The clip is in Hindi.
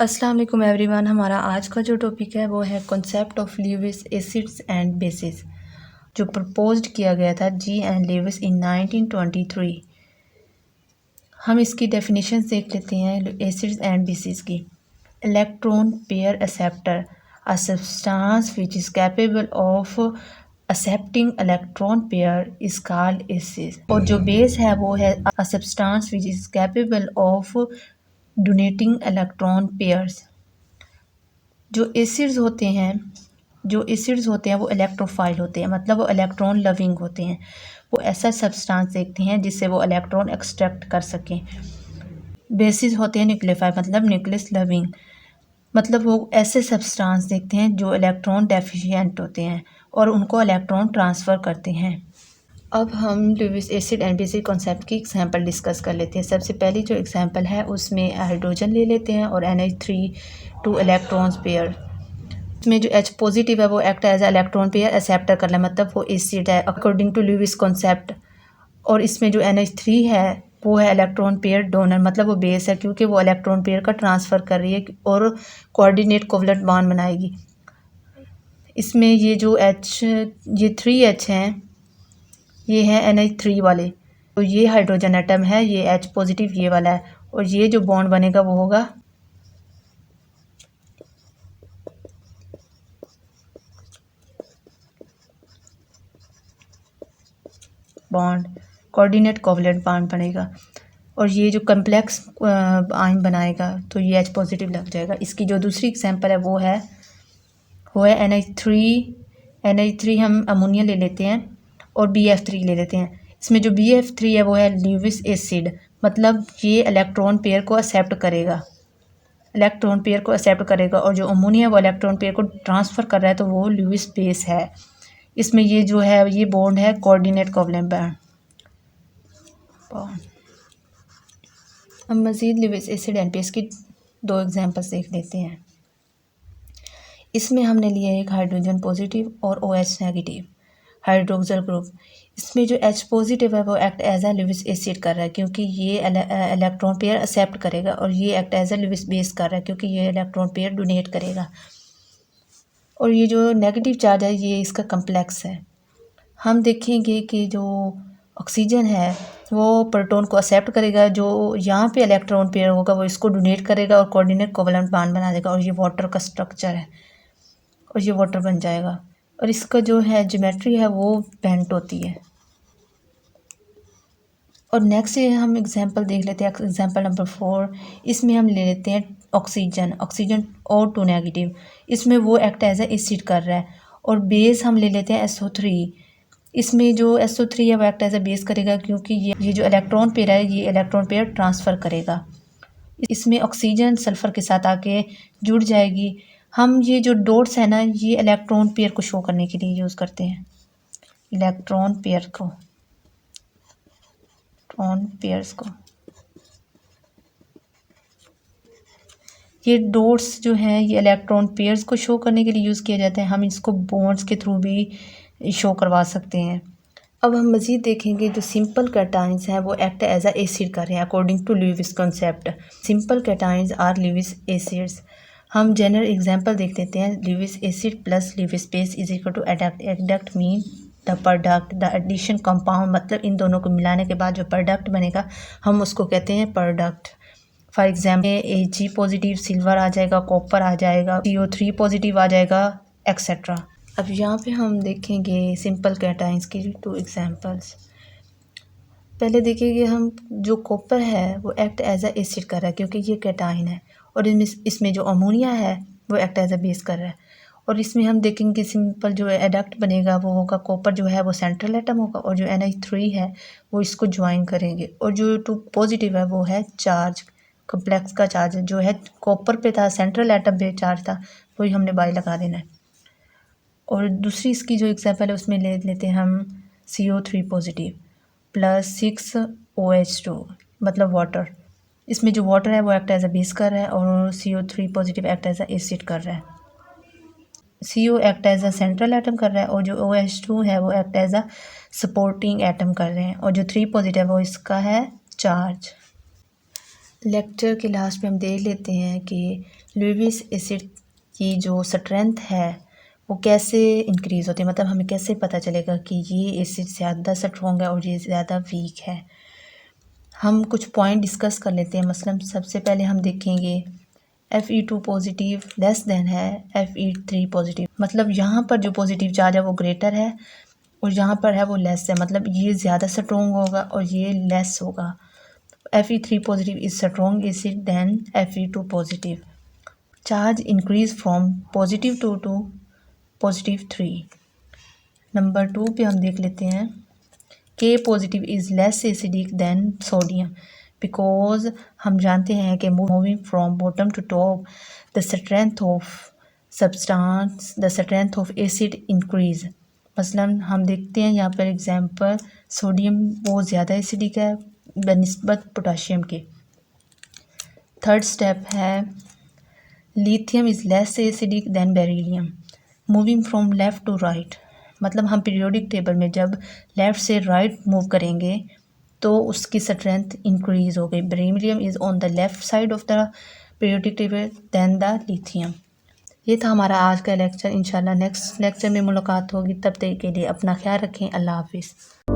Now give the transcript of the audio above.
अस्सलाम वालेकुम एवरीवन। हमारा आज का जो टॉपिक है वो है concept of Lewis acids and bases, जो प्रपोज्ड किया गया था जी एंड लीविस इन 1923। हम इसकी डेफिनेशन देख लेते हैं एसिड्स एंड बेसिस की। Electron pair acceptor, a substance which is capable of accepting electron pair is called acid. और जो बेस है वो है a substance which is capable of donating electron pairs. जो एसिड्स होते हैं वो इलेक्ट्रोफाइल होते हैं, मतलब वो इलेक्ट्रॉन लविंग होते हैं। वो ऐसा सब्सटेंस देखते हैं जिससे वो इलेक्ट्रॉन एक्सट्रैक्ट कर सकें। बेसिस होते हैं न्यूक्लियोफाइल, मतलब न्यूक्लियस लविंग, मतलब वो ऐसे सब्सटेंस देखते हैं जो इलेक्ट्रॉन डेफिशिएंट होते हैं और उनको इलेक्ट्रॉन ट्रांसफ़र करते हैं। अब हम Lewis acid and basis concept की एग्जांपल डिस्कस कर लेते हैं। सबसे पहली जो एग्जांपल है उसमें हाइड्रोजन ले लेते हैं और NH3 2 इलेक्ट्रॉन्स पेयर। इसमें जो H पॉजिटिव है वो act as electron pair acceptor कर ले, मतलब वो एसिड है अकॉर्डिंग टू लुईस कॉन्सेप्ट। और इसमें जो NH3 है वो है इलेक्ट्रॉन पेयर डोनर, मतलब वो बेस है क्योंकि वो इलेक्ट्रॉन पेयर का ट्रांसफ़र कर रही है और कोऑर्डिनेट कोवलेंट बॉन्ड बनाएगी। इसमें ये जो ये 3H हैं, ये है NH3 वाले, तो ये हाइड्रोजन एटम है, ये H पॉजिटिव ये वाला है, और ये जो बॉन्ड बनेगा वो होगा बॉन्ड, कोऑर्डिनेट कोवलेंट बॉन्ड बनेगा। और ये जो कम्प्लेक्स आयन बनाएगा तो ये H पॉजिटिव लग जाएगा। इसकी जो दूसरी एग्जांपल है वो है NH3 हम अमोनिया ले लेते हैं और BF3 ले लेते हैं। इसमें जो BF3 है वो है लुईस एसिड, मतलब ये इलेक्ट्रॉन पेयर को एक्सेप्ट करेगा, और जो अमोनिया वो इलेक्ट्रॉन पेयर को ट्रांसफ़र कर रहा है तो वो लुईस बेस है। इसमें ये जो है ये बॉन्ड है कोऑर्डिनेट कोवलेंट बॉन्ड। हम मज़ीद लुईस एसिड एंड बेस की दो एग्जांपल्स देख लेते हैं। इसमें हमने लिया एक हाइड्रोजन पॉजिटिव और OH नेगेटिव हाइड्रोक्सिल ग्रुप। इसमें जो H पॉजिटिव है वो act as a Lewis acid कर रहा है क्योंकि ये इलेक्ट्रॉन पेयर एक्सेप्ट करेगा, और ये act as a Lewis base कर रहा है क्योंकि ये इलेक्ट्रॉन पेयर डोनेट करेगा। और ये जो नेगेटिव चार्ज है ये इसका कम्प्लेक्स है। हम देखेंगे कि जो ऑक्सीजन है वो प्रोटॉन को एक्सेप्ट करेगा, जो यहाँ पे इलेक्ट्रॉन पेयर होगा वो इसको डोनेट करेगा और कोऑर्डिनेट कोवलेंट बॉन्ड बना देगा, और ये वाटर का स्ट्रक्चर है और ये वाटर बन जाएगा। और इसका जो है ज्योमेट्री है वो बेंट होती है। और नेक्स्ट ये हम एग्जांपल देख लेते हैं, एग्जांपल नंबर 4। इसमें हम ले लेते हैं ऑक्सीजन O2 नेगेटिव। इसमें वो एक्ट एज ए एसिड कर रहा है, और बेस हम ले लेते हैं SO3। इसमें जो SO3 है वो एक्ट एज ए बेस करेगा क्योंकि ये जो इलेक्ट्रॉन पेयर है ये इलेक्ट्रॉन पेयर ट्रांसफ़र करेगा। इसमें ऑक्सीजन सल्फ़र के साथ आके जुड़ जाएगी। हम ये जो डॉट्स है ना ये इलेक्ट्रॉन पेयर को शो करने के लिए यूज़ करते हैं, इलेक्ट्रॉन पेयर्स को। ये डॉट्स जो हैं ये इलेक्ट्रॉन पेयर्स को शो करने के लिए यूज़ किया जाता है। हम इसको बॉन्ड्स के थ्रू भी शो करवा सकते हैं। अब हम मज़ीद देखेंगे जो सिंपल कैटाइंस हैं वो एक्ट एज अ एसिड कर रहे हैं according to Lewis concept. Simple cations are Lewis acids. हम जनरल एग्जांपल देख लेते हैं। Lewis acid plus Lewis base is equal to adduct. Adduct mean the product, the addition compound, मतलब इन दोनों को मिलाने के बाद जो प्रोडक्ट बनेगा हम उसको कहते हैं product. For example Ag positive silver आ जाएगा, कॉपर आ जाएगा, CO3 पॉजिटिव आ जाएगा, एक्सेट्रा। अब यहाँ पे हम देखेंगे सिंपल कैटाइंस की 2 एग्जांपल्स। पहले देखेंगे हम जो कॉपर है वो एक्ट एज अ एसिड कर रहा है क्योंकि ये कैटाइन है, और इसमें जो अमोनिया है वो एक्ट एज अ बेस कर रहा है। और इसमें हम देखेंगे सिंपल जो एडक्ट बनेगा वो होगा कॉपर जो है वो सेंट्रल एटम होगा, और जो NH3 है वो इसको ज्वाइन करेंगे। और जो 2 पॉजिटिव है वो है चार्ज, कम्प्लेक्स का चार्ज जो है कॉपर पे था, सेंट्रल एटम पे चार्ज था, वही हमने बाई लगा देना है। और दूसरी इसकी जो एग्जांपल है उसमें ले लेते हैं हम CO3 पॉजिटिव प्लस 6OH2, मतलब वाटर। इसमें जो वाटर है वो एक्ट एज अ बेस कर रहा है, और CO3 positive act as a acid कर रहा है। CO act as a central atom कर रहा है, और जो OH2 है वो act as a supporting atom कर रहे हैं, और जो 3 पॉजिटिव है वो इसका है चार्ज। लेक्चर के लास्ट में हम देख लेते हैं कि लुईविस एसिड की जो स्ट्रेंथ है वो कैसे इंक्रीज़ होती है, मतलब हमें कैसे पता चलेगा कि ये एसिड ज़्यादा स्ट्रॉन्ग है और ये ज़्यादा वीक है। हम कुछ पॉइंट डिस्कस कर लेते हैं। मसलन सबसे पहले हम देखेंगे Fe2 पॉजिटिव लेस देन है Fe3 पॉजिटिव, मतलब यहाँ पर जो पॉजिटिव चार्ज है वो ग्रेटर है और यहाँ पर है वो लेस है, मतलब ये ज़्यादा स्ट्रॉन्ग होगा और ये लेस होगा। Fe3 positive is strong acid than Fe2 positive. Charge increase from positive 2 to positive 3। Number 2 पे हम देख लेते हैं K positive is less acidic than sodium, because हम जानते हैं कि moving from bottom to top the strength of substance the strength of acid increase. मसलन हम देखते हैं यहाँ पर एग्जांपल सोडियम वो ज़्यादा एसिडिक है बनिस्बत पोटाशियम के। थर्ड स्टेप है lithium is less acidic than beryllium, moving from left to right, मतलब हम पीरियोडिक टेबल में जब लेफ़्ट से राइट मूव करेंगे तो उसकी स्ट्रेंथ इंक्रीज़ हो गई। Beryllium is on the left side of the periodic table than the lithium. ये था हमारा आज का लेक्चर। इंशाल्लाह नेक्स्ट लेक्चर में मुलाकात होगी, तब तक के लिए अपना ख्याल रखें। अल्लाह हाफिज़।